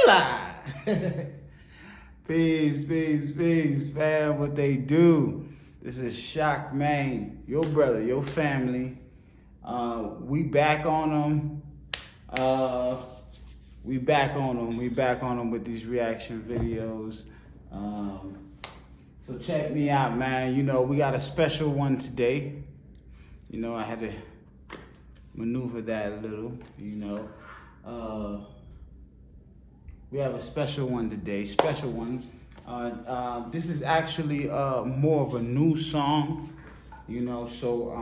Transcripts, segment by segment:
Hola! Peace, fam. What they do? This is Shoc, man. Your brother, your family. We back on them. We back on them with these reaction videos. So check me out, man. You know, we got a special one today. You know, I had to maneuver that a little, you know. We have a special one today, this is actually more of a new song, you know, so,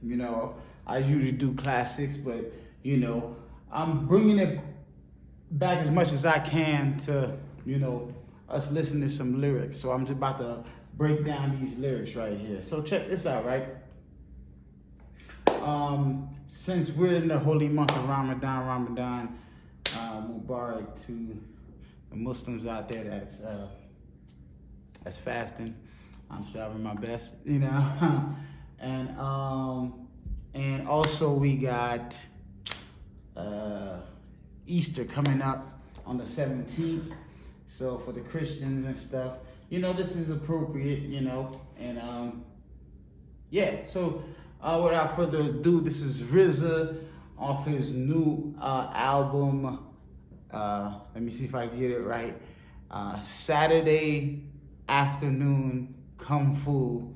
you know, I usually do classics, but, you know, I'm bringing it back as much as I can to, you know, us listen to some lyrics. So I'm just about to break down these lyrics right here. So check this out, right? Since we're in the holy month of Ramadan, Mubarak to the Muslims out there that's fasting. I'm striving my best, you know. and also we got Easter coming up on the 17th. So for the Christians and stuff, you know, this is appropriate, you know. And yeah, so without further ado, this is RZA off his new album. Let me see if I get it right. Saturday Afternoon Kung Fu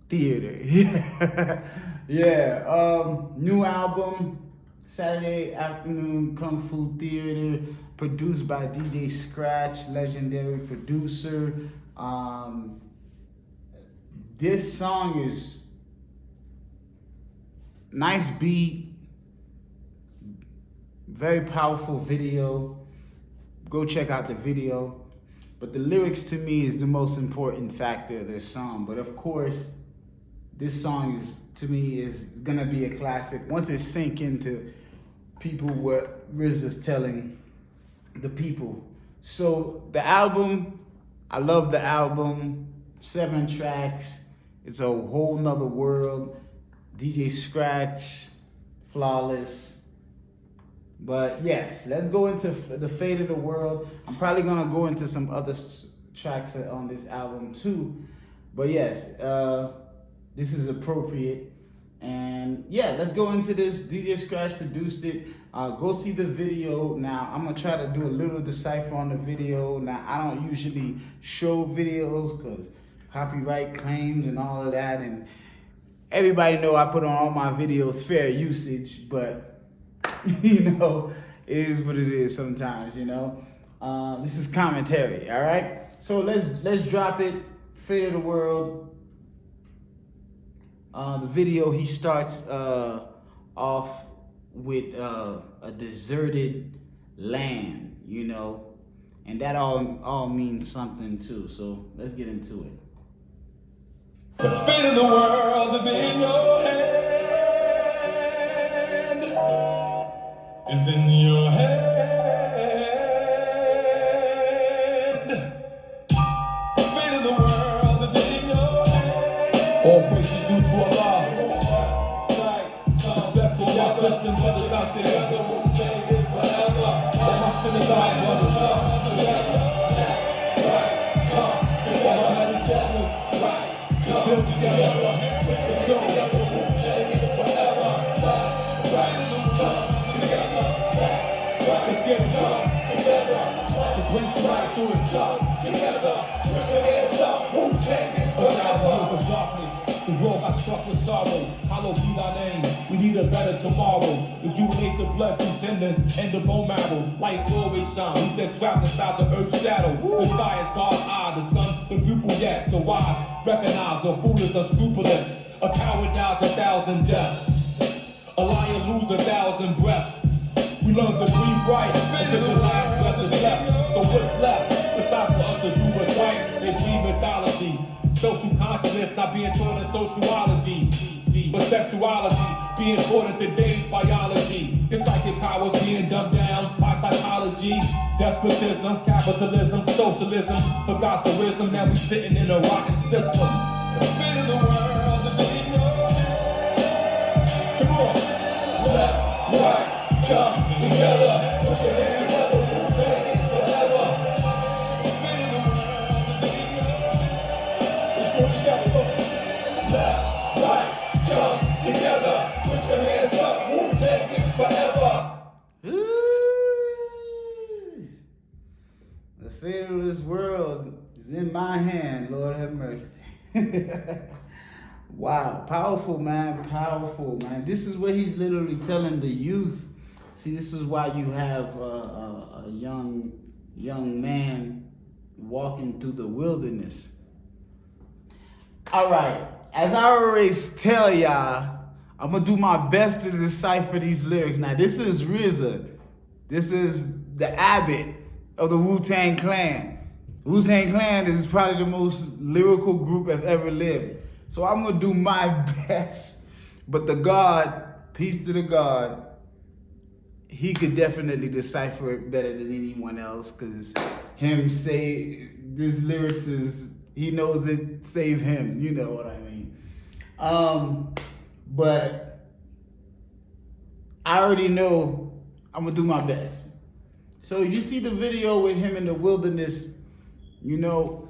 Theater. Yeah. New album, Saturday Afternoon Kung Fu Theater, produced by DJ Scratch, legendary producer. This song is nice beat, very powerful video. Go check out the video. But the lyrics to me is the most important factor of this song. But of course, this song is, to me, is gonna be a classic once it sink into people what RZA's telling the people. So the album, I love the album. 7 tracks. It's a whole nother world. DJ Scratch, flawless. But yes, let's go into the fate of the world. I'm probably gonna go into some other tracks on this album too. But yes, this is appropriate. And yeah, let's go into this. DJ Scratch produced it. Go see the video. Now, I'm gonna try to do a little decipher on the video. Now, I don't usually show videos because copyright claims and all of that. And everybody know I put on all my videos fair usage, but you know, it is what it is sometimes, you know. This is commentary, all right? So let's drop it. Fate of the world. The video, he starts off with a deserted land, you know, and that all means something too. So let's get into it. The fate of the world is in your hand. Is in your hand. The fate of the world is in your hand. All praises due to Allah. Respect to all Christian brothers out there. All my synagogue brothers. All my Merry Christmas. Build together. Let's go. Let's get it done. Let's bring some light to it. Together. Years of darkness, the world got struck with sorrow. Hallowed be thy name. We need a better tomorrow. Rejuvenate the blood through tendons and the bone marrow. Light always shine. We just trapped inside the earth's shadow. The sky is God's eye, the sun, the pupil, yes. So why recognize a fool is unscrupulous? A coward dies 1,000 deaths. A lion loses 1,000 breaths. We learn to breathe right until the last breath is left. So what's left? Besides for us to do what's right, they breathe mythology. Social consciousness not being taught in sociology, but sexuality being taught in today's biology. It's psychic powers being dumbed down by psychology. Despotism, capitalism, socialism. Forgot the wisdom that we sitting in a rotten system. The fate of the world is in your hands. Come on. Left, right, come together. Put your hands up. fate of this world is in my hand. Lord have mercy. Wow, powerful, man. Powerful, man. This is what he's literally telling the youth. See, this is why you have a young man walking through the wilderness. All right, as I always tell y'all, I'm gonna do my best to decipher these lyrics. Now, this is RZA. This is the Abbott of the Wu-Tang Clan. Wu-Tang Clan is probably the most lyrical group I've ever lived. So I'm gonna do my best. But the God, peace to the God, he could definitely decipher it better than anyone else, because him say this lyrics is, he knows it save him, you know what I mean. But I already know I'm gonna do my best. So you see the video with him in the wilderness, you know,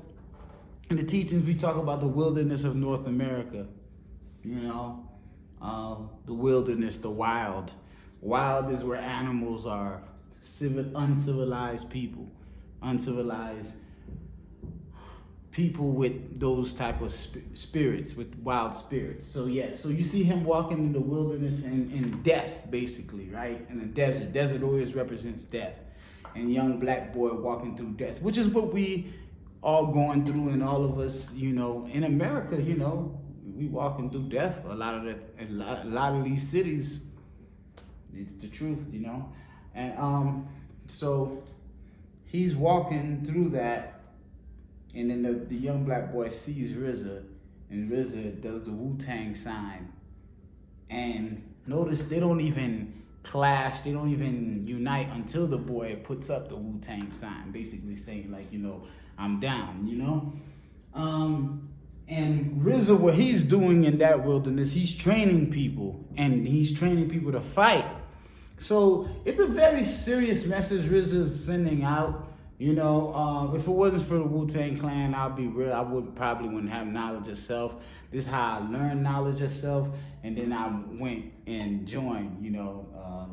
in the teachings we talk about the wilderness of North America, you know, the wilderness, the wild. Wild is where animals are, uncivilized people with those type of spirits, with wild spirits. So yeah, so you see him walking in the wilderness in death, basically, right? In the desert. Desert always represents death. And young black boy walking through death, which is what we all going through, and all of us, you know, in America, you know, we walking through death. A lot of these cities, it's the truth, you know. And so he's walking through that, and then the young black boy sees RZA, and RZA does the Wu-Tang sign. And notice they don't even clash, they don't even unite until the boy puts up the Wu-Tang sign, basically saying, like, you know, I'm down, you know. And RZA, what he's doing in that wilderness, he's training people, and he's training people to fight. So it's a very serious message RZA is sending out. You know, if it wasn't for the Wu-Tang Clan, I'll be real, I wouldn't have knowledge of self. This is how I learned knowledge of self, and then I went and joined, you know,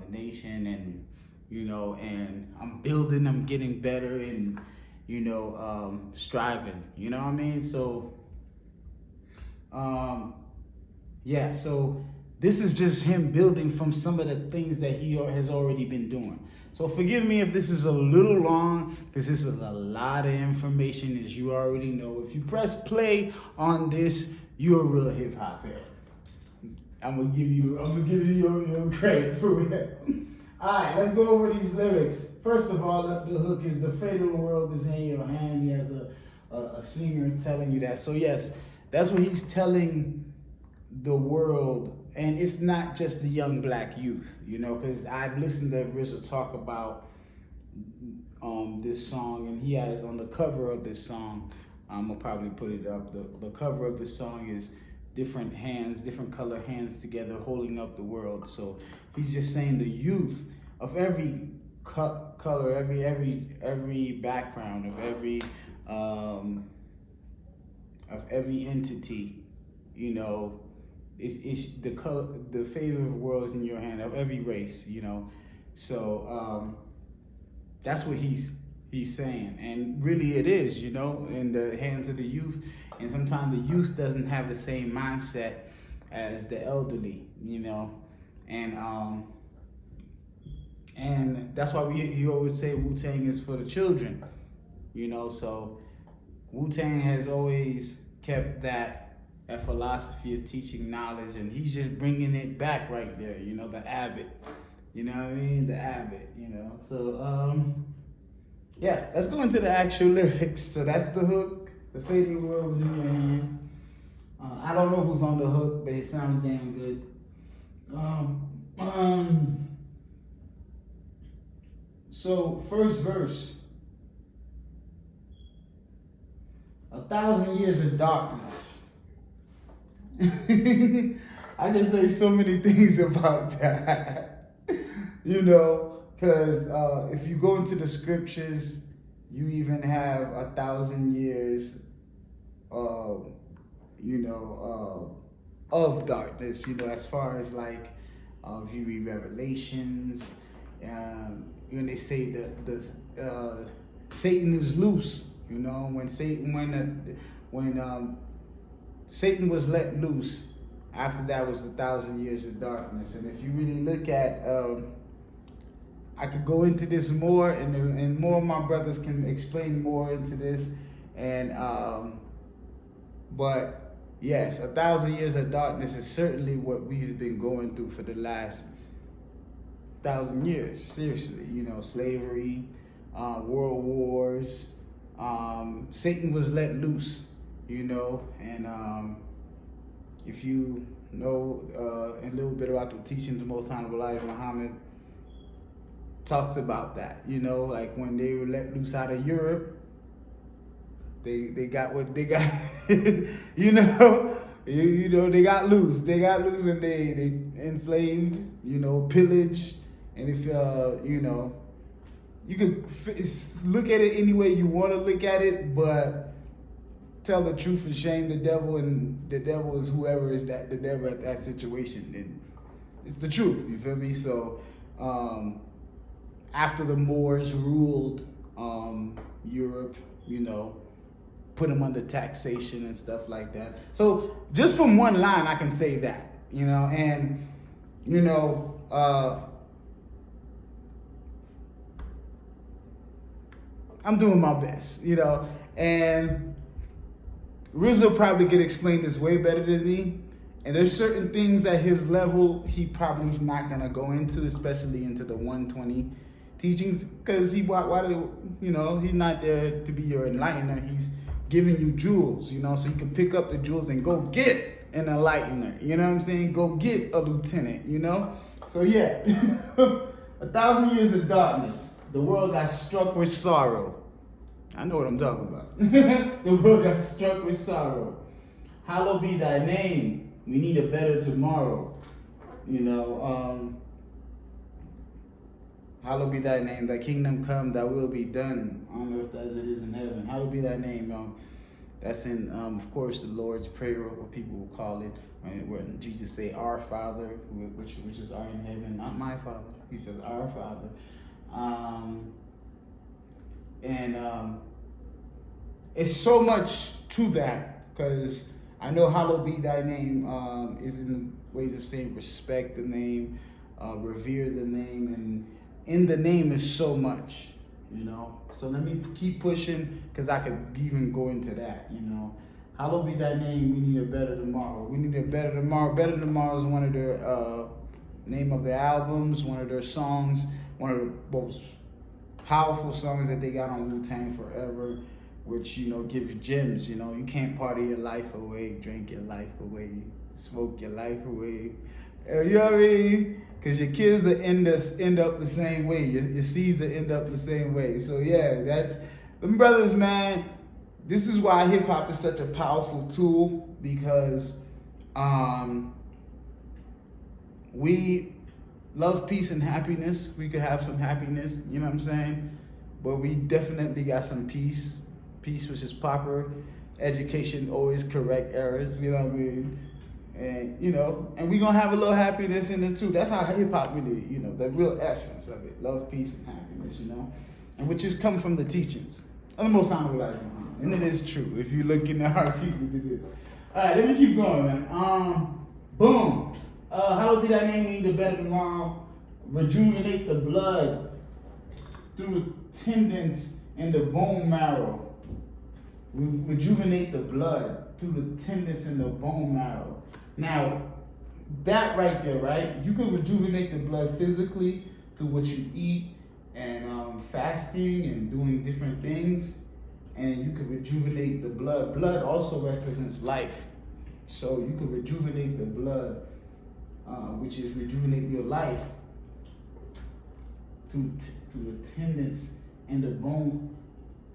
the nation, and, you know, and I'm building, I'm getting better, and, you know, striving, you know what I mean? So, yeah, so this is just him building from some of the things that he has already been doing. So forgive me if this is a little long, because this is a lot of information, as you already know. If you press play on this, you're a real hip hop head. I'm gonna give you your credit for it. All right, let's go over these lyrics. First of all, the hook is the fate of the world is in your hand. He has a singer telling you that. So yes, that's what he's telling the world. And it's not just the young black youth, you know, because I've listened to RZA talk about this song, and he has on the cover of this song, I'm gonna probably put it up, the cover of this song is different hands, different color hands together holding up the world. So he's just saying the youth of every color, every background, of every entity, you know, it's the color, the fate of the world is in your hand, of every race, you know. So that's what he's saying, and really it is, you know, in the hands of the youth. And sometimes the youth doesn't have the same mindset as the elderly, you know, and that's why you always say Wu-Tang is for the children, you know. So Wu-Tang has always kept that philosophy of teaching knowledge, and he's just bringing it back right there, you know, the Abbott, you know what I mean, the Abbott, you know. So yeah, let's go into the actual lyrics. So that's the hook, the fate of the world is in your hands. I don't know who's on the hook, but it sounds damn good. So first verse, 1,000 years of darkness. I just say so many things about that, you know, because if you go into the scriptures, you even have 1,000 years, you know, of darkness, you know, as far as like, if you read Revelations, when they say the Satan is loose. You know, when Satan was let loose, after that was 1,000 years of darkness. And if you really look at, I could go into this more, and more of my brothers can explain more into this. And but yes, 1,000 years of darkness is certainly what we've been going through for the last 1,000 years. Seriously, you know, slavery, world wars. Satan was let loose, you know, and if you know a little bit about the teachings of Most Honorable Elijah Muhammad, talks about that, you know, like when they were let loose out of Europe, they got what they got, you know, they got loose, and they enslaved, you know, pillaged, and if you know, you could look at it any way you want to look at it, but tell the truth and shame the devil, and the devil is whoever is the devil at that situation, and it's the truth, you feel me? So after the Moors ruled Europe, you know, put them under taxation and stuff like that. So just from one line, I can say that, you know, and, you know, I'm doing my best, you know, and RZA probably could explain this way better than me. And there's certain things at his level he probably is not gonna go into, especially into the 120 teachings, because you know, he's not there to be your enlightener. He's giving you jewels, you know, so you can pick up the jewels and go get an enlightener. You know what I'm saying? Go get a lieutenant, you know? So yeah, 1,000 years of darkness. The world got struck with sorrow. I know what I'm talking about. The world got struck with sorrow. Hallowed be thy name. We need a better tomorrow. You know, hallowed be thy name. Thy kingdom come, thy will be done on earth as it is in heaven. Hallowed be thy name. That's in, of course, the Lord's Prayer, what people will call it. When Jesus say, "Our Father," which is our in heaven, not my Father. He says, "Our Father." It's so much to that, because I know hallowed be thy name is in ways of saying respect the name, revere the name, and in the name is so much, you know. So let me keep pushing, because I could even go into that, you know. Hallowed be thy name, we need a better tomorrow. We need a better tomorrow. Better Tomorrow is one of their name of their albums, one of their songs, one of the most powerful songs that they got on Wu-Tang Forever, which, you know, give you gems. You know, you can't party your life away, drink your life away, smoke your life away. You know what I mean? Because your kids will end up the same way. Your seeds will end up the same way. So yeah, that's them brothers, man. This is why hip hop is such a powerful tool, because we love peace and happiness. We could have some happiness, you know what I'm saying? But we definitely got some peace. Peace, which is proper. Education, always correct errors, you know what I mean? And, you know, and we gonna have a little happiness in it too. That's how hip hop really, you know, the real essence of it. Love, peace, and happiness, you know? And which is come from the teachings of the Most Honorable Elijah Muhammad. And it is true. If you look in our teachings, it is. All right, let me keep going, man. Boom. Hallowed be thy name, we need a better tomorrow. Rejuvenate the blood through tendons and the bone marrow. Rejuvenate the blood through the tendons and the bone marrow. Now, that right there, right? You can rejuvenate the blood physically through what you eat and fasting and doing different things. And you can rejuvenate the blood. Blood also represents life. So you can rejuvenate the blood, which is rejuvenate your life through the tendons and the bone.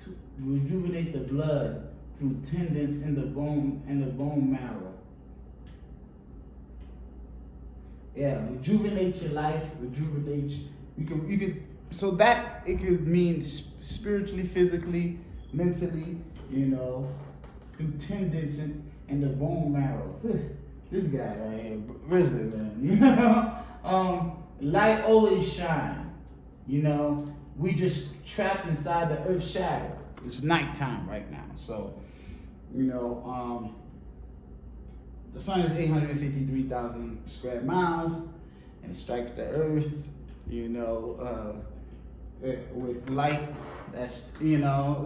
To rejuvenate the blood through tendons in the bone marrow. Yeah, rejuvenate your life, rejuvenate. You could. So that it could mean spiritually, physically, mentally. You know, through tendons and the bone marrow. This guy right here, RZA, man. You know, light always shine. You know, we just trapped inside the Earth's shadow. It's nighttime right now, so the sun is 853,000 square miles, and it strikes the Earth, with light. That's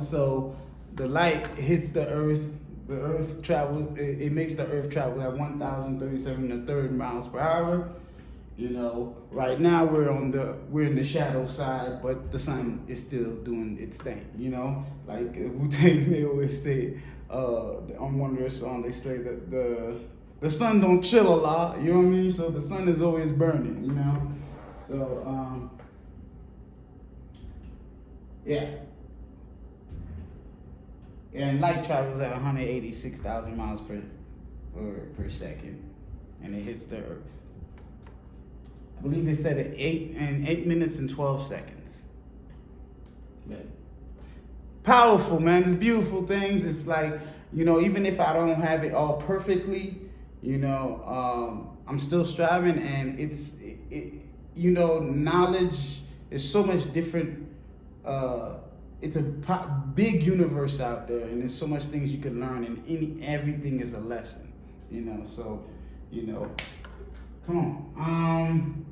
so the light hits the Earth. The Earth travels. It makes the Earth travel at 1,037 1/3 miles per hour. Right now we're in the shadow side, but the sun is still doing its thing. Like Wu-Tang, they always say on one of their songs, they say that the sun don't chill a lot. You know what I mean? So the sun is always burning. So yeah. And light travels at 186,000 miles per second, and it hits the Earth. I believe it said at 8 minutes and 12 seconds. But powerful, man. It's beautiful things. It's like, even if I don't have it all perfectly, I'm still striving, and knowledge is so much different. It's a big universe out there, and there's so much things you can learn, and everything is a lesson, so, come on.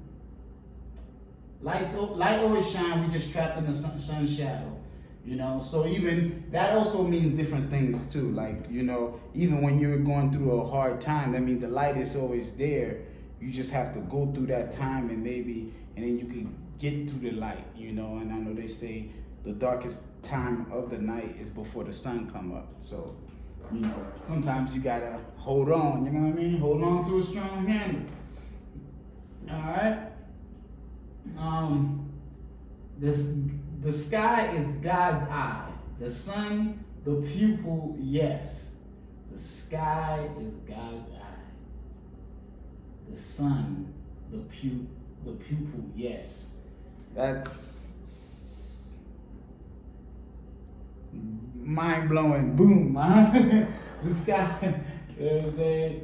Light always shine. We just trapped in the sun shadow, so even that also means different things too. Like, even when you're going through a hard time, that means the light is always there. You just have to go through that time, and then you can get through the light, and I know they say the darkest time of the night is before the sun come up. So, sometimes you gotta hold on, you know what I mean? Hold on to a strong handle. All right. The sky is God's eye. The sun, the pupil, yes. The sky is God's eye. The sun, the pupil, yes. That's mind-blowing. Boom, huh? The sky, you know what I'm saying?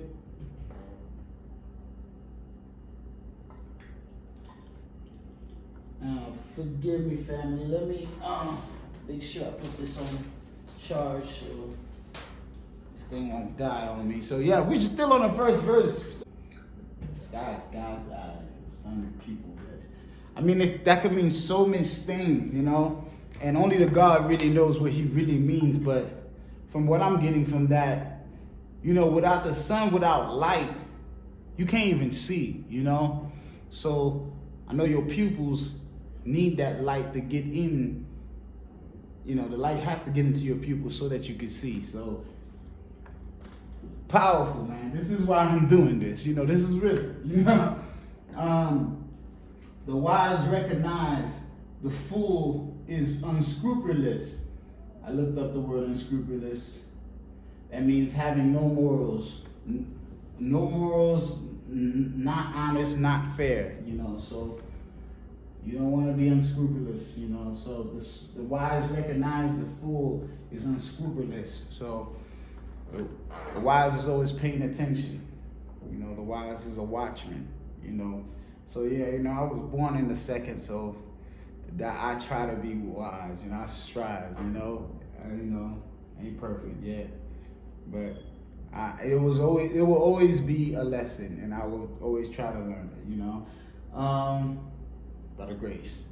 Forgive me, family. Let me make sure I put this on charge so this thing won't die on me. So yeah, we're still on the first verse. The sky is God's eye, the sun the people. I mean, that could mean so many things, and only the God really knows what he really means. But from what I'm getting from that, without the sun, without light, you can't even see, So I know your pupils need that light to get in. The light has to get into your pupils so that you can see. So powerful, man. This is why I'm doing this. This is RZA. The wise recognize the fool is unscrupulous. I looked up the word unscrupulous. That means having no morals. No morals, not honest, not fair, so you don't want to be unscrupulous, so the wise recognize the fool is unscrupulous. So the wise is always paying attention. The wise is a watchman, So yeah, I was born in the second, so that I try to be wise, I strive, ain't perfect yet, but it will always be a lesson, and I will always try to learn it, by the grace.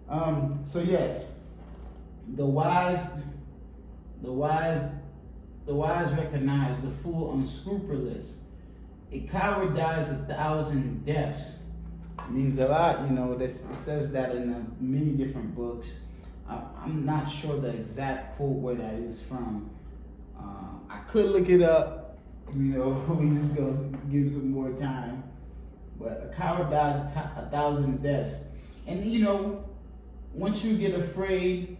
So yes, the wise recognize the fool unscrupulous. A coward dies 1,000 deaths. It means a lot, it says that in many different books. I'm not sure the exact quote where that is from. I could look it up, we just gonna give some more time. But a coward dies 1,000 deaths. And once you get afraid,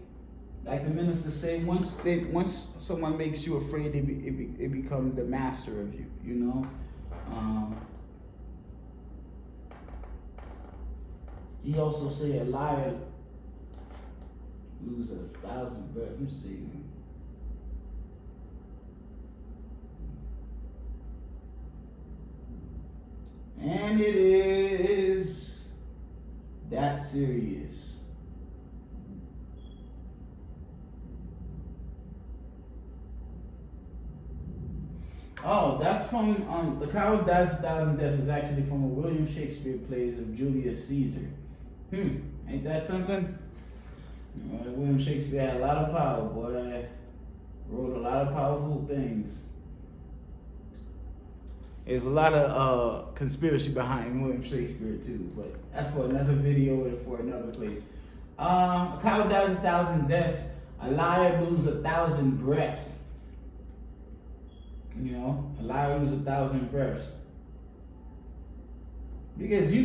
like the minister say, once someone makes you afraid, it becomes the master of you, He also say a liar loses 1,000 breath. Let me see. And it is that serious. Oh, that's from The Coward Dies a Thousand Deaths is actually from a William Shakespeare plays of Julius Caesar. Ain't that something? William Shakespeare had a lot of power, boy. Wrote a lot of powerful things. There's a lot of conspiracy behind William Shakespeare too, but that's for another video and for another place. A coward dies a thousand deaths. A liar loses 1,000 breaths. You know, a liar loses 1,000 breaths. Because when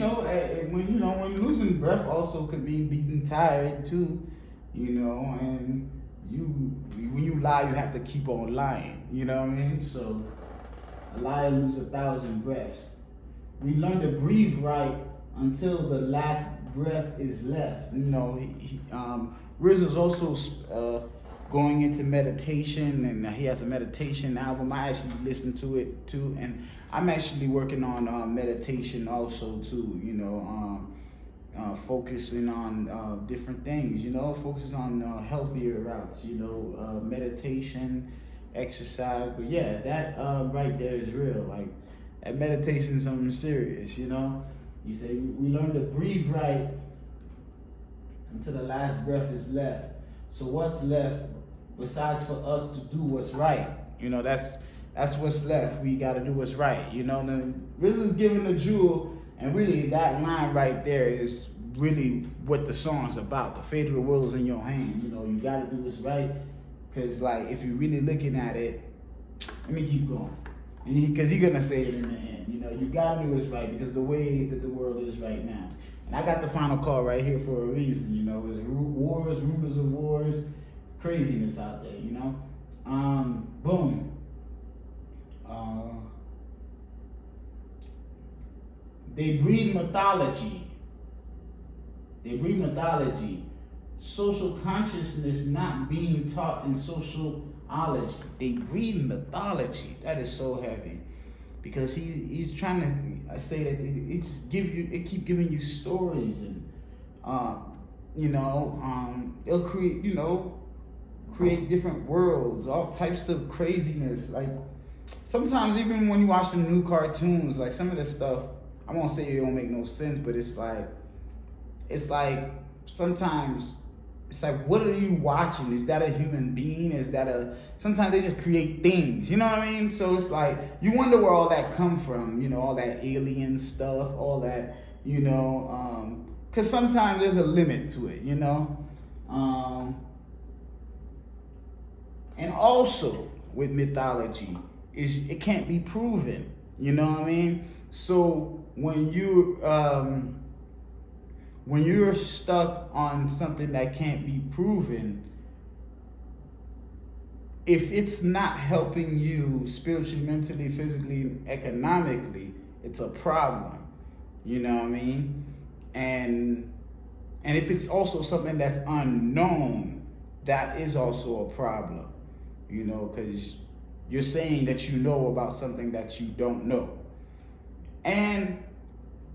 you're losing breath, also could be being tired too. And when you lie, you have to keep on lying. You know what I mean? So a liar loses 1,000 breaths. We learn to breathe right until the last breath is left. RZA's also going into meditation, and he has a meditation album. I actually listened to it too, and I'm actually working on meditation also too. Focusing on different things. Focusing on healthier routes. Meditation, exercise. But yeah, that right there is real. Like, that meditation is something serious. You say we learn to breathe right until the last breath is left. So what's left besides for us to do what's right? That's what's left. We got to do what's right. Then RZA's giving a jewel, and really that line right there is really what the song's about. The fate of the world is in your hand. You got to do what's right, because like if you're really looking at it, let me keep going, because he's gonna say it in the end. You got to do what's right, because the way that the world is right now. And I got the final call right here for a reason. It's wars, rumors of wars, craziness out there. Boom. They breed mythology. Social consciousness not being taught in sociology. They breed mythology. That is so heavy, because he's trying to say that it keep giving you stories, and it'll create different worlds, all types of craziness. Like, sometimes even when you watch the new cartoons, like some of this stuff, I won't say it don't make no sense, but it's like sometimes it's like, what are you watching? Is that a human being? Sometimes they just create things, you know what I mean? So it's like, you wonder where all that come from, all that alien stuff, all that, because sometimes there's a limit to it, and also with mythology, it can't be proven, you know what I mean? So when you're stuck on something that can't be proven, if it's not helping you spiritually, mentally, physically, economically, it's a problem. You know what I mean? And if it's also something that's unknown, that is also a problem. Because you're saying that you know about something that you don't know. And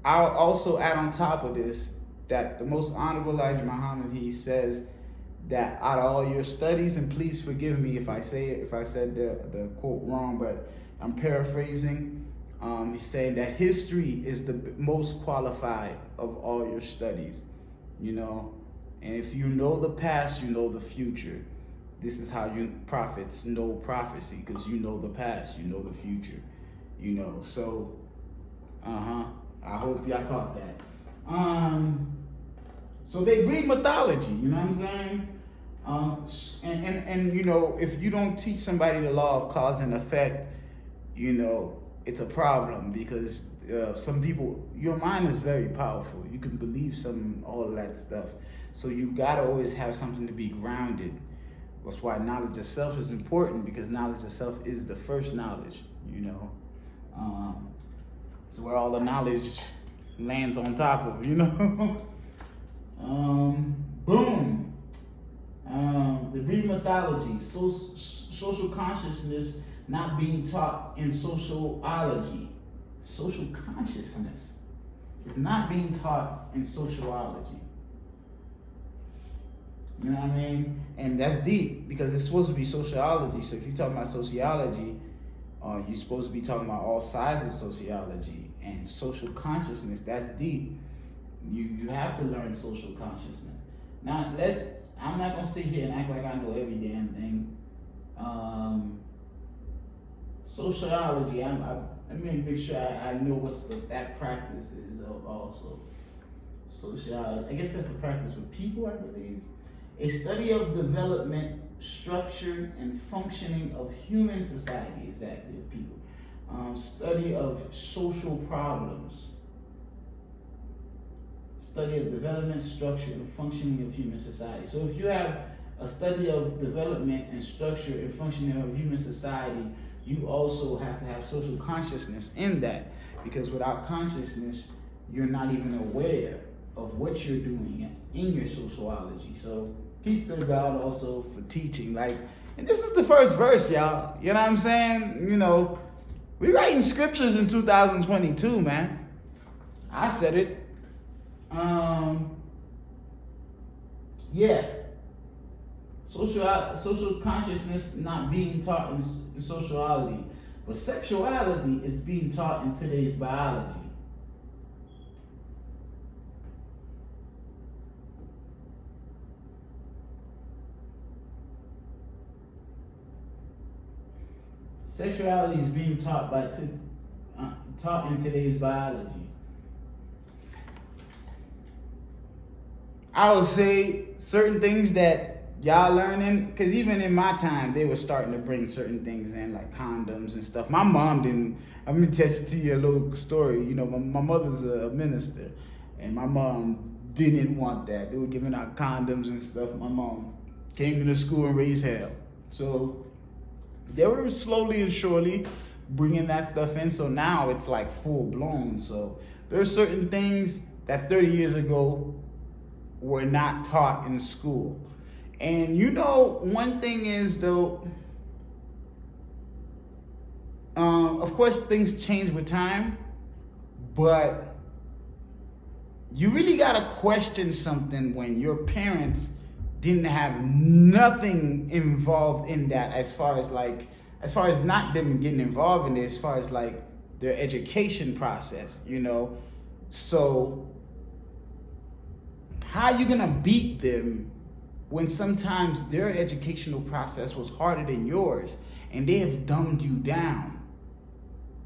I'll also add on top of this that the most honorable Elijah Muhammad, he says that out of all your studies, and please forgive me if I said the quote wrong, but I'm paraphrasing. He's saying that history is the most qualified of all your studies, and if you know the past, you know the future. This is how prophets know prophecy, because you know the past, you know the future, So, I hope y'all caught that. So they breed mythology, you know what I'm saying? And if you don't teach somebody the law of cause and effect, it's a problem, because some people, your mind is very powerful. You can believe all of that stuff. So you gotta always have something to be grounded. That's why knowledge of self is important, because knowledge of self is the first knowledge, So where all the knowledge lands on top of, Boom. The Greek mythology, social consciousness not being taught in sociology. Social consciousness is not being taught in sociology. You know what I mean? And that's deep, because it's supposed to be sociology. So if you're talking about sociology, You're supposed to be talking about all sides of sociology and social consciousness. That's deep. You have to learn social consciousness. Now I'm not gonna sit here and act like I know every damn thing. Sociology, let me make sure I know that practice is of also. Sociology, I guess that's a practice with people, I believe. A study of development, structure, and functioning of human society, exactly, of people. Study of social problems. Study of development, structure, and functioning of human society. So if you have a study of development and structure and functioning of human society, you also have to have social consciousness in that, because without consciousness, you're not even aware of what you're doing in your sociology. So peace to God also for teaching. And this is the first verse, y'all. You know what I'm saying? We writing scriptures in 2022, man. I said it. Yeah. Social consciousness not being taught in sociology, but sexuality is being taught in today's biology. Sexuality is being taught taught in today's biology. I would say certain things that y'all learning, because even in my time, they were starting to bring certain things in, like condoms and stuff. My mom didn't. I'm gonna tell you a little story. My mother's a minister, and my mom didn't want that. They were giving out condoms and stuff. My mom came to the school and raised hell. So they were slowly and surely bringing that stuff in. So now it's like full blown. So there are certain things that 30 years ago were not taught in school. And one thing is though, of course things change with time, but you really gotta question something when your parents didn't have nothing involved in that, as far as not them getting involved in it, as far as like their education process, So how you gonna beat them when sometimes their educational process was harder than yours and they have dumbed you down?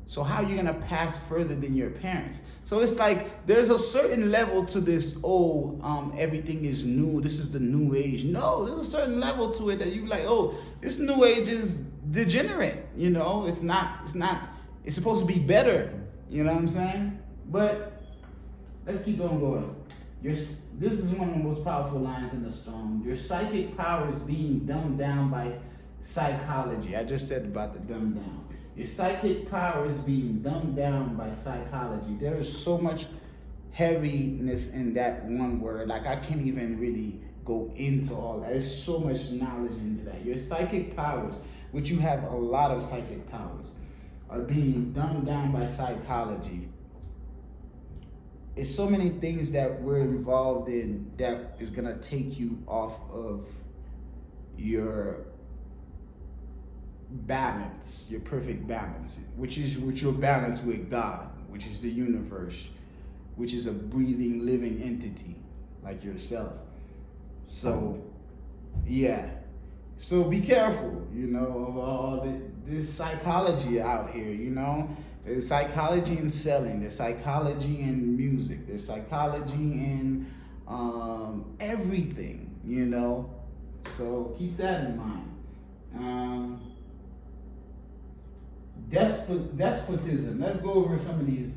So how are you gonna pass further than your parents? So it's like there's a certain level to this, everything is new, this is the new age. No, there's a certain level to it that you like, this new age is degenerate, it's supposed to be better, you know what I'm saying? But let's keep on going. This is one of the most powerful lines in the song. Your psychic power is being dumbed down by psychology. I just said about the dumb down. Your psychic power is being dumbed down by psychology. There is so much heaviness in that one word. Like, I can't even really go into all that. There's so much knowledge into that. Your psychic powers, which you have a lot of psychic powers, are being dumbed down by psychology. It's so many things that we're involved in that is gonna take you off of your balance, your perfect balance, which your balance with God, which is the universe, which is a breathing, living entity like yourself. So, yeah. So be careful, of all this psychology out here, There's psychology in selling, there's psychology in music, there's psychology in everything, So keep that in mind. Despotism. Let's go over some of these.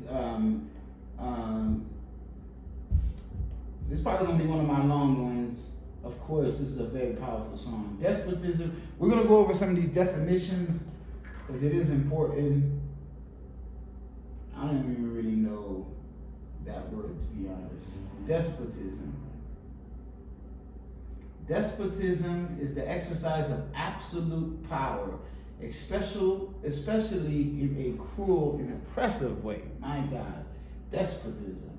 This is probably going to be one of my long ones. Of course, this is a very powerful song. Despotism. We're going to go over some of these definitions because it is important. I don't even really know that word, to be honest. Despotism. Despotism is the exercise of absolute power, especially in a cruel and oppressive way. My God, despotism.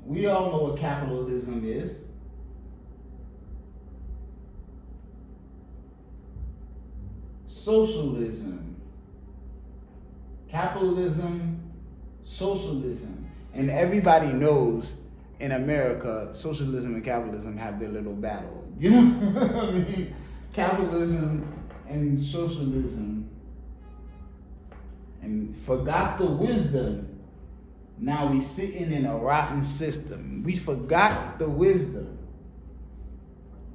We all know what capitalism is. socialism, capitalism, socialism. And everybody knows in America, socialism and capitalism have their little battle. You know what I mean? Capitalism and socialism, and forgot the wisdom. Now we sitting in a rotten system. We forgot the wisdom.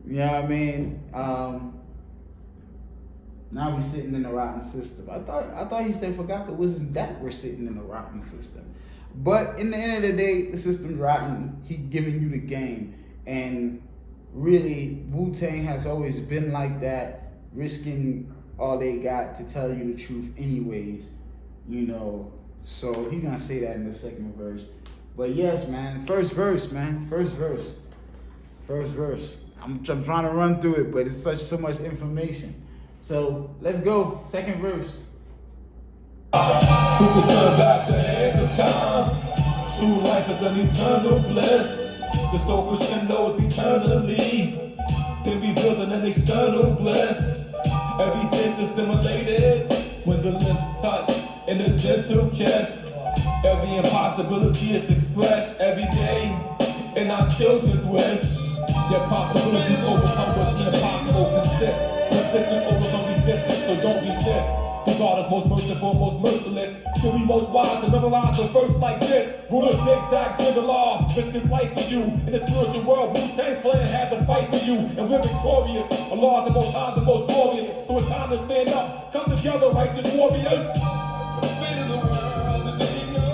You know what I mean? Now we sitting in a rotten system. I thought he said forgot the wisdom that we're sitting in a rotten system. But in the end of the day, the system's rotten. He giving you the game. And really, Wu-Tang has always been like that, risking all they got to tell you the truth anyways, you know. So he's gonna say that in the second verse. But yes, man, first verse. I'm trying to run through it, but it's so much information. So let's go, second verse. Who could turn back the hand of time? True life is an eternal bliss. The soul crescendo is eternally. Then revealed in an external bliss. Every sense is stimulated when the lips touch in a gentle kiss. Every impossibility is expressed every day in our children's wish. Yet possibilities overcome what the impossible consists. Persistence overcome resistance, so don't resist. The God is most merciful, most merciless. Still be most wise to memorize a verse like this. Ruler zigzags in the law, risk his life for you. In the spiritual world, Wu-Tang's clan had to fight for you. And we're victorious. Allah is the most high, the most glorious. So it's time to stand up. Come together, righteous warriors. For the fate of the world, the name of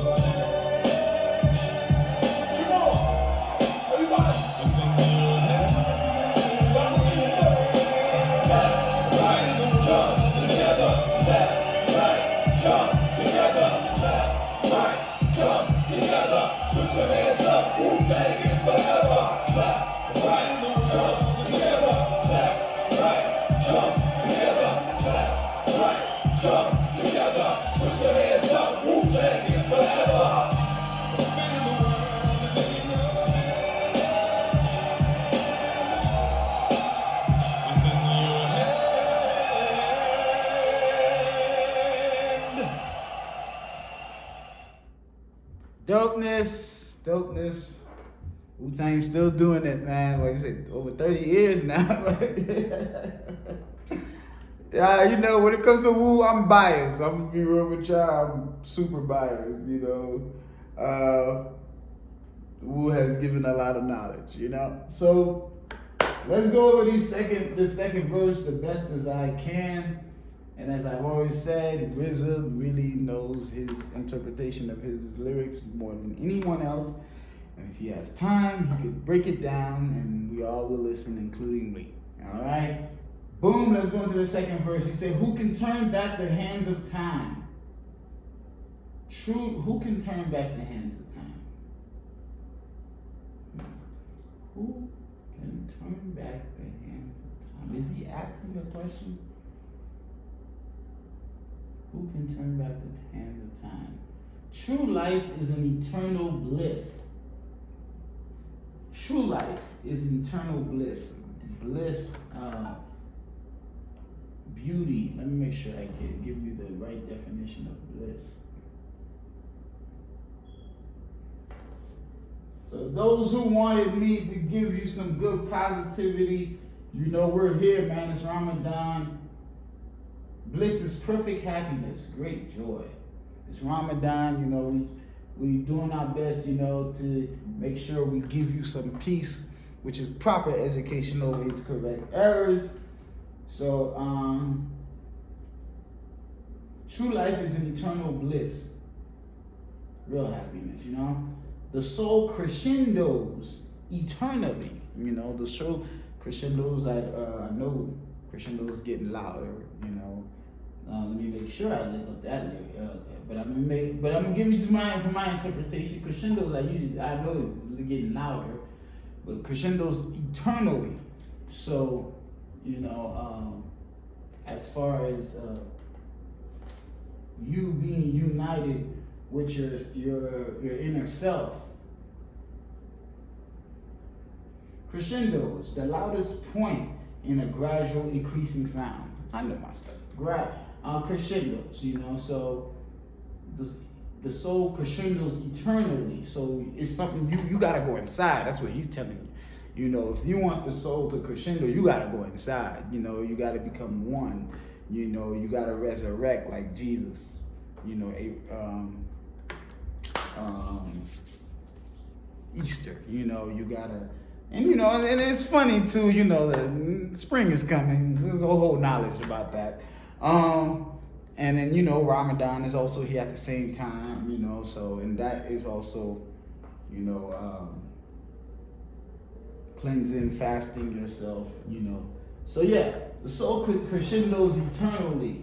come on, everybody. Dopeness. Wu-Tang's still doing it, man. Like I said, over 30 years now. Yeah, you know, when it comes to Wu, I'm biased. I'm gonna be real with y'all. I'm super biased, you know. Wu has given a lot of knowledge, you know. So let's go over this second verse the best as I can. And as I've always said, RZA really knows his interpretation of his lyrics more than anyone else. And if he has time, he could break it down, and we all will listen, including me. All right? Boom, let's go into the second verse. He said, who can turn back the hands of time? True, who can turn back the hands of time? Who can turn back the hands of time? Is he asking a question? Who can turn back the hands of time? True life is an eternal bliss. True life is an eternal bliss. Bliss, beauty. Let me make sure I can give you the right definition of bliss. So those who wanted me to give you some good positivity, you know we're here, man. It's Ramadan. Bliss is perfect happiness, great joy. It's Ramadan, you know, we doing our best, you know, to make sure we give you some peace, which is proper education, always correct errors. So, true life is an eternal bliss, real happiness, you know. The soul crescendos eternally, you know. The soul crescendos, I know crescendos getting louder, you know. Let me make sure I look up that lyric. But I'm gonna give you for my interpretation. Crescendos I know it's getting louder, but crescendos eternally. So, you know, as far as you being united with your inner self. Crescendos, the loudest point in a gradual increasing sound. I know my stuff. crescendos, you know. So the soul crescendos eternally. So it's something you gotta go inside. That's what he's telling you. You know, if you want the soul to crescendo, you gotta go inside. You know, you gotta become one. You know, you gotta resurrect like Jesus. You know, Easter. You know, you gotta, and you know, and it's funny too. You know, the spring is coming. There's a whole knowledge about that. And then, you know, Ramadan is also here at the same time. You know, so and that is also, you know, cleansing, fasting yourself. You know, so yeah, the soul crescendos eternally,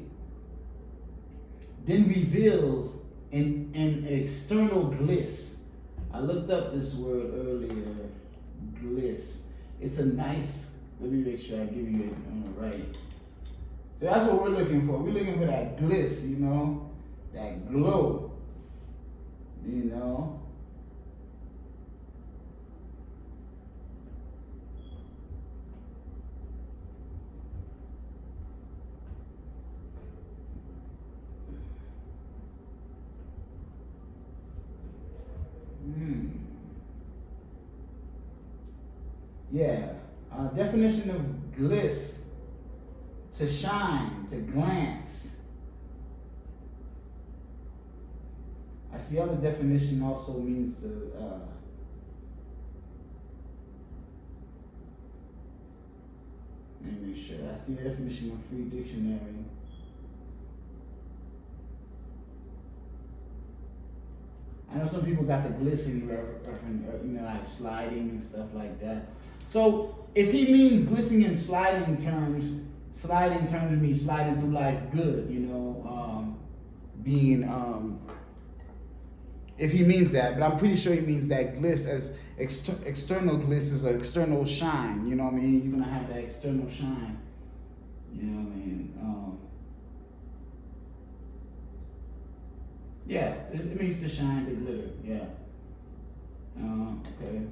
then reveals an external bliss. I looked up this word earlier, bliss. It's a nice, let me make sure I give you it right. So that's what we're looking for. We're looking for that bliss, you know, that glow, you know. Yeah, definition of bliss: to shine, to glance. I see other definition also means to let me make sure. I see the definition of Free Dictionary. I know some people got the glisten, you know, like sliding and stuff like that. So if he means glisten in sliding terms means sliding through life good, you know, being, if he means that, but I'm pretty sure he means that bliss as external bliss is an external shine, you know what I mean? You're gonna have that external shine, you know what I mean? Yeah, it means to shine, to glitter, yeah. Okay.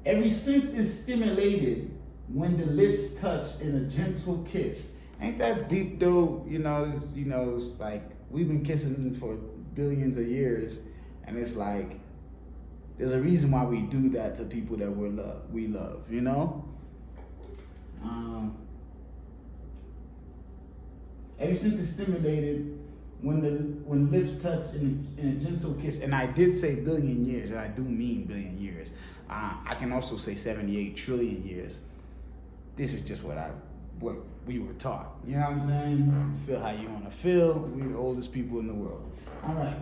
Every sense is stimulated when the lips touch in a gentle kiss. Ain't that deep though? You know, it's like we've been kissing for billions of years, and it's like there's a reason why we do that to people that we love, you know? Every sense is stimulated when lips touch in a gentle kiss. And I did say billion years, and I do mean billion years. I can also say 78 trillion years. This is just what we were taught. You know what I'm saying? Feel how you want to feel. We're the oldest people in the world. All right.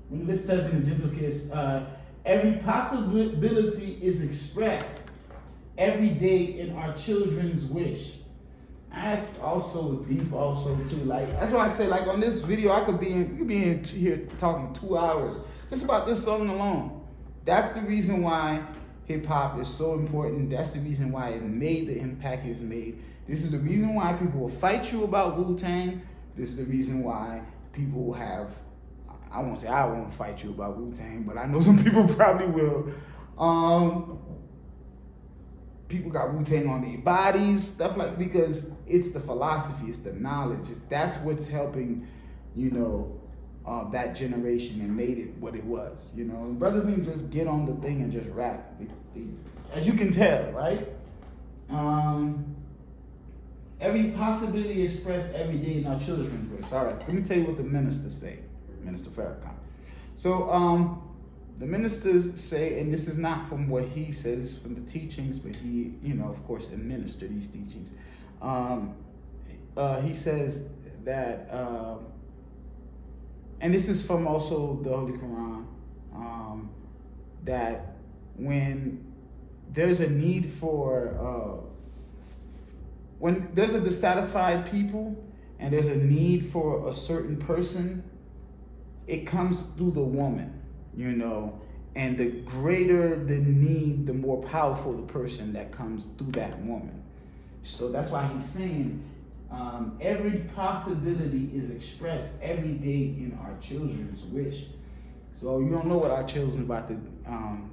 When lips touch in a gentle kiss, every possibility is expressed every day in our children's wish. That's also deep, also too. Like that's why I say, like on this video, we could be in here talking 2 hours just about this song alone. That's the reason why hip hop is so important. That's the reason why it made the impact it's made. This is the reason why people will fight you about Wu-Tang. This is the reason why people have. I won't say I won't fight you about Wu-Tang, but I know some people probably will. People got Wu-Tang on their bodies, stuff like, because it's the philosophy, it's the knowledge. That's what's helping, you know, that generation and made it what it was. You know, and brothers didn't just get on the thing and just rap. They, as you can tell, right? Every possibility expressed every day in our children's wish. All right, let me tell you what the ministers say, Minister Farrakhan. So, the ministers say, and this is not from what he says, from the teachings, but he, you know, of course, administered these teachings. He says that, and this is from also the Holy Quran, that when there's a need for, when there's a dissatisfied people and there's a need for a certain person, it comes through the woman. You know, and the greater the need, the more powerful the person that comes through that woman. So that's why he's saying every possibility is expressed every day in our children's wish. So you don't know what our children about to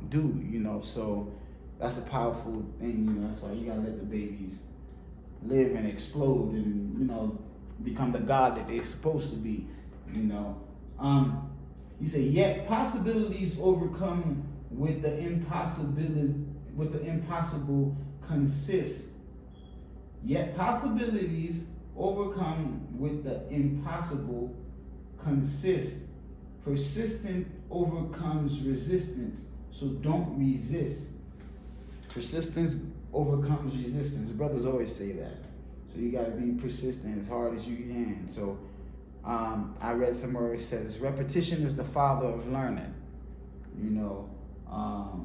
do, you know. So that's a powerful thing, you know. That's why you gotta let the babies live and explode and, you know, become the God that they're supposed to be, you know. He said, yet possibilities overcome with the impossible consist. Yet possibilities overcome with the impossible consist. Persistence overcomes resistance, so don't resist. Persistence overcomes resistance. Brothers always say that. So you got to be persistent as hard as you can. So I read somewhere it says, repetition is the father of learning. You know,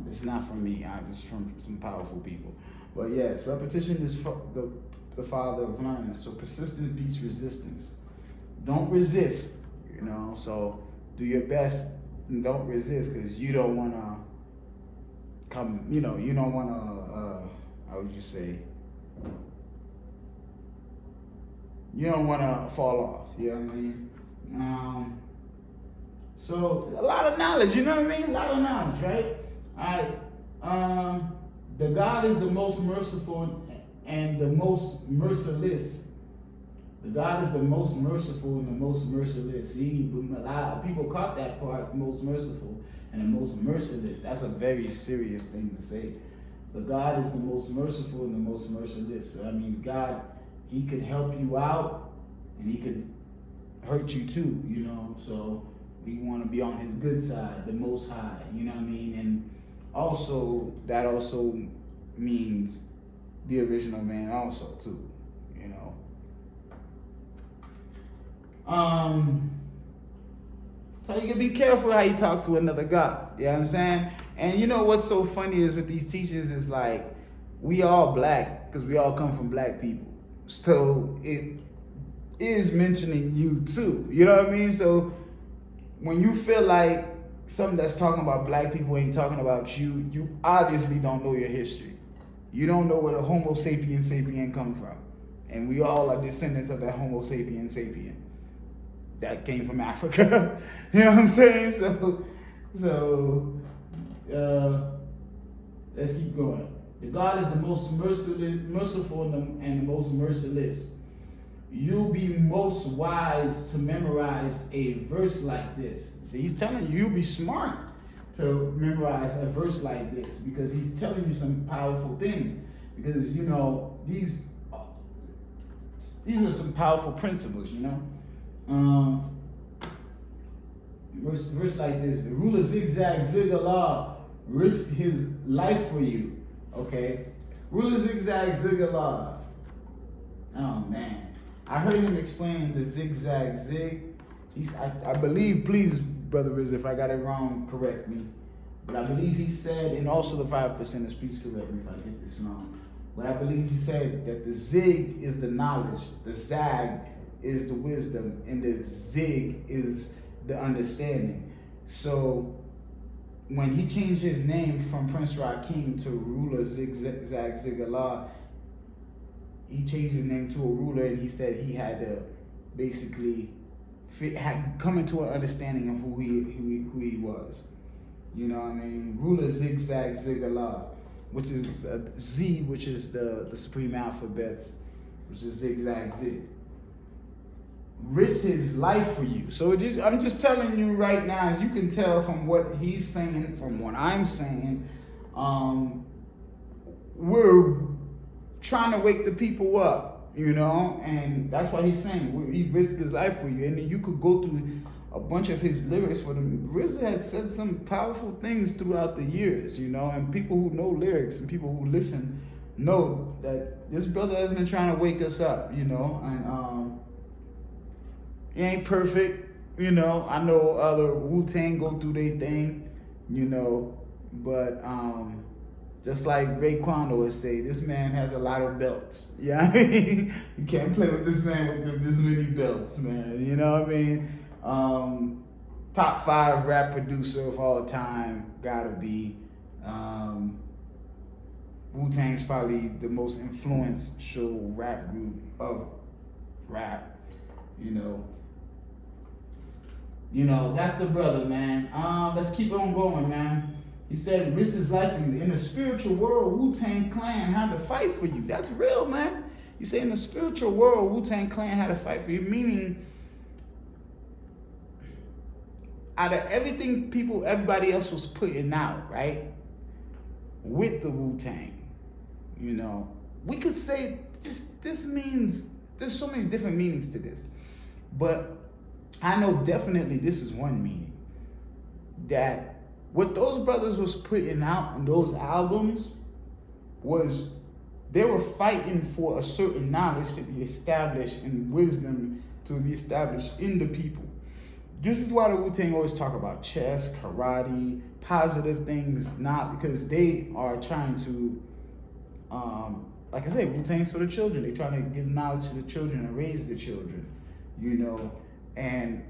it's not from me. It's from some powerful people. But yes, repetition is the father of learning. So persistence beats resistance. Don't resist, you know. So do your best and don't resist, because you don't want to come, you know, you don't want to, how would you say? You don't want to fall off, you know what I mean? So a lot of knowledge, you know what I mean? A lot of knowledge, right? All right. The God is the most merciful and the most merciless. The God is the most merciful and the most merciless. A lot of people caught that part, most merciful and the most merciless. That's a very serious thing to say. The God is the most merciful and the most merciless. So that means God, he could help you out and he could hurt you too, you know. So we want to be on his good side, the most high, you know what I mean? And also, that also means the original man also too, you know. So you can be careful how you talk to another God, you know what I'm saying? And you know what's so funny is with these teachers is like, we all black because we all come from black people. So it is mentioning you too, you know what I mean? So when you feel like something that's talking about black people ain't talking about you, you obviously don't know your history. You don't know where the Homo sapien sapien come from. And we all are descendants of that Homo sapien sapien. That came from Africa. You know what I'm saying? So let's keep going. The God is the most merciful and the most merciless. You'll be most wise to memorize a verse like this. See, he's telling you, you'll be smart to memorize a verse like this, because he's telling you some powerful things. Because, you know, these are some powerful principles, you know. Verse like this: the ruler zigzag zigala risked his life for you. Okay, ruler zigzag zigala. Oh man, I heard him explain the zigzag zig. I believe, please, Brother RZA, if I got it wrong, correct me. But I believe he said, and also the 5%ers, please correct me if I get this wrong. But I believe he said that the zig is the knowledge, the zag is the wisdom, and the zig is the understanding. So when he changed his name from Prince Rakeem to ruler zigzag zigala, he changed his name to a ruler, and he said he had to basically had come into an understanding of who he was. You know what I mean? Ruler zigzag zigala, which is Z, which is the supreme alphabets, which is zigzag zig. Risk his life for you. So I'm just telling you right now, as you can tell from what he's saying, from what I'm saying, we're trying to wake the people up, you know, and that's why he's saying he risked his life for you. And then you could go through a bunch of his lyrics for them. RZA has said some powerful things throughout the years, you know, and people who know lyrics and people who listen know that this brother has been trying to wake us up, you know, and he ain't perfect, you know. I know other Wu-Tang go through their thing, you know, but just like Raekwon would say, this man has a lot of belts. Yeah, you can't play with this man with this many belts, man. You know what I mean? Top 5 rap producer of all time, gotta be. Wu-Tang's probably the most influential rap group of rap, you know. You know, that's the brother, man. Let's keep on going, man. He said, risk his life for you. In the spiritual world, Wu-Tang Clan had to fight for you. That's real, man. He said in the spiritual world, Wu-Tang Clan had to fight for you, meaning out of everything everybody else was putting out, right? With the Wu-Tang, you know, we could say this means, there's so many different meanings to this. But I know definitely this is one meaning. That what those brothers was putting out on those albums was they were fighting for a certain knowledge to be established and wisdom to be established in the people. This is why the Wu-Tang always talk about chess, karate, positive things, not because they are trying to, like I said, Wu-Tang's for the children. They're trying to give knowledge to the children and raise the children, you know. And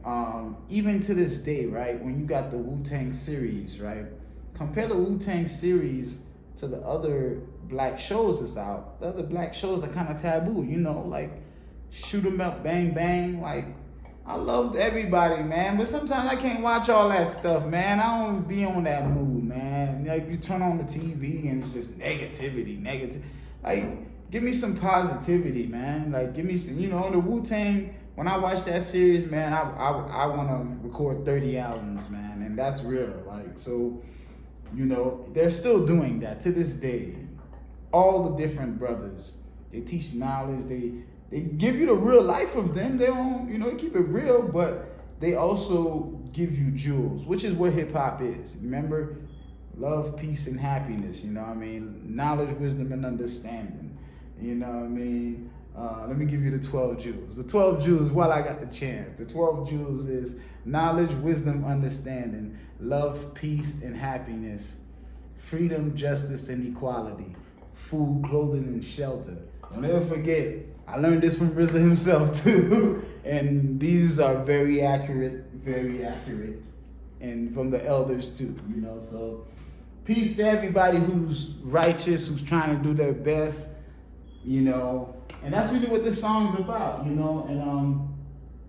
even to this day, right, when you got the Wu-Tang series, right, compare the Wu-Tang series to the other black shows that's out. The other black shows are kind of taboo, you know, like Shoot 'em Up, Bang Bang. Like, I loved everybody, man, but sometimes I can't watch all that stuff, man. I don't be on that mood, man. Like, you turn on the TV and it's just negative. Like, give me some positivity, man. Like, give me some, you know, the Wu-Tang. When I watch that series, man, I want to record 30 albums, man, and that's real. Like, so, you know, they're still doing that to this day. All the different brothers, they teach knowledge. They give you the real life of them. They don't, you know, they keep it real, but they also give you jewels, which is what hip hop is. Remember, love, peace, and happiness. You know what I mean? Knowledge, wisdom, and understanding. You know what I mean? Let me give you the 12 jewels. The 12 jewels, while I got the chance, the 12 jewels is knowledge, wisdom, understanding, love, peace, and happiness, freedom, justice, and equality, food, clothing, and shelter. Don't ever forget, I learned this from RZA himself too. And these are very accurate, and from the elders too, you know. So peace to everybody who's righteous, who's trying to do their best, you know. And that's really what this song's about, you know. And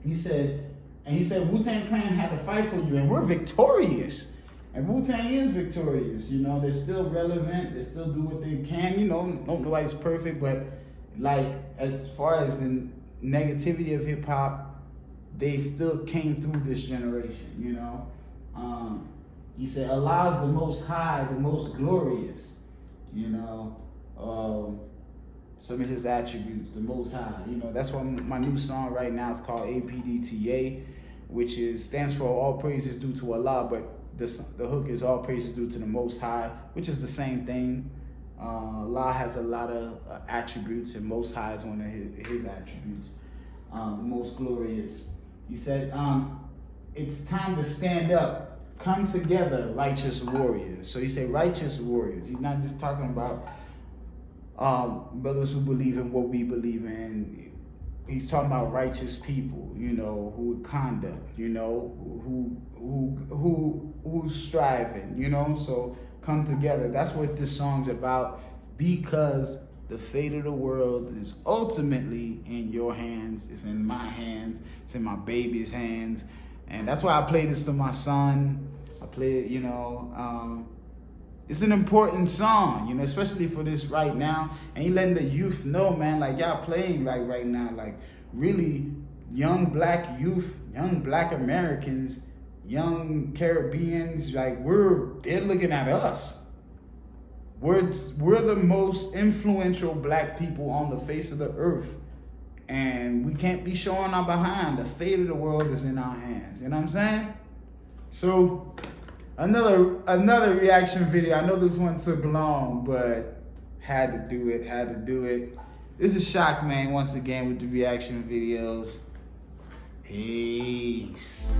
he said Wu-Tang Clan had to fight for you, and we're victorious. And Wu-Tang is victorious, you know. They're still relevant. They still do what they can, you know. Nobody's perfect, but like as far as the negativity of hip hop, they still came through this generation, you know. He said, Allah's the most high, the most glorious, you know. Some of his attributes, the most high, you know. That's why my new song right now is called APDTA, which stands for all praises due to Allah, but the hook is all praises due to the most high, which is the same thing. Allah has a lot of attributes, and most high is one of his attributes. The most glorious. He said, it's time to stand up, come together, righteous warriors. So he said righteous warriors. He's not just talking about brothers who believe in what we believe in. He's talking about righteous people, you know, who conduct, you know, who's striving, you know. So come together. That's what this song's about, because the fate of the world is ultimately in your hands. It's in my hands. It's in my baby's hands. And that's why I play this to my son. I play it, you know. It's an important song, you know, especially for this right now. And he letting the youth know, man, like y'all playing right now, like really young black youth, young black Americans, young Caribbeans, like they're looking at us. We're the most influential black people on the face of the earth. And we can't be showing our behind. The fate of the world is in our hands. You know what I'm saying? So another reaction video. I know this one took long, but had to do it. This is Shoc, man, once again with the reaction videos. Peace.